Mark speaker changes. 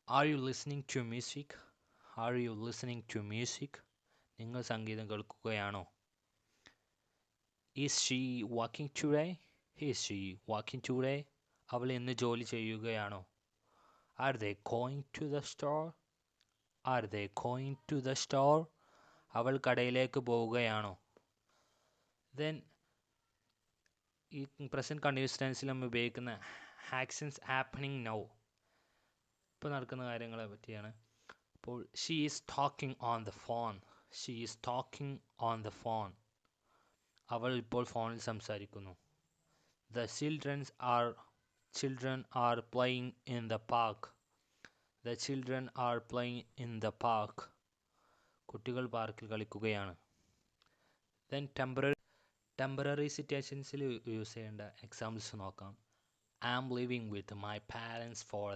Speaker 1: Are you listening to music? Are you listening to music? നിങ്ങൾ സംഗീതം കേൾക്കുകയാണോ? Is she walking today? Is she walking today? അവൾ ഇന്ന് ജോലി ചെയ്യുകയാണോ? Are they going to the store? Are they going to the store? അവൾ കടയിലേക്ക് പോവുകയാണോ? Then ഈ പ്രസൻറ്റ് കണ്ടിന്യൂസ് ടെൻസിൽ നമ്മൾ ഉപയോഗിക്കുന്ന ആക്ഷൻസ് ഹാപ്പനിങ് നൗ, ഇപ്പോൾ നടക്കുന്ന കാര്യങ്ങളെ പറ്റിയാണ്. അപ്പോൾ she is talking on the phone. She is talking on the phone. അവൾ ഇപ്പോൾ ഫോണിൽ സംസാരിക്കുന്നു. The children are playing in the park. The children are playing in the park. കുട്ടികൾ പാർക്കിൽ കളിക്കുകയാണ്. ദെൻ ടെമ്പററി സിറ്റുവേഷൻസിൽ യൂസ് ചെയ്യേണ്ട എക്സാമ്പിൾസ് നോക്കാം. I am living with my parents four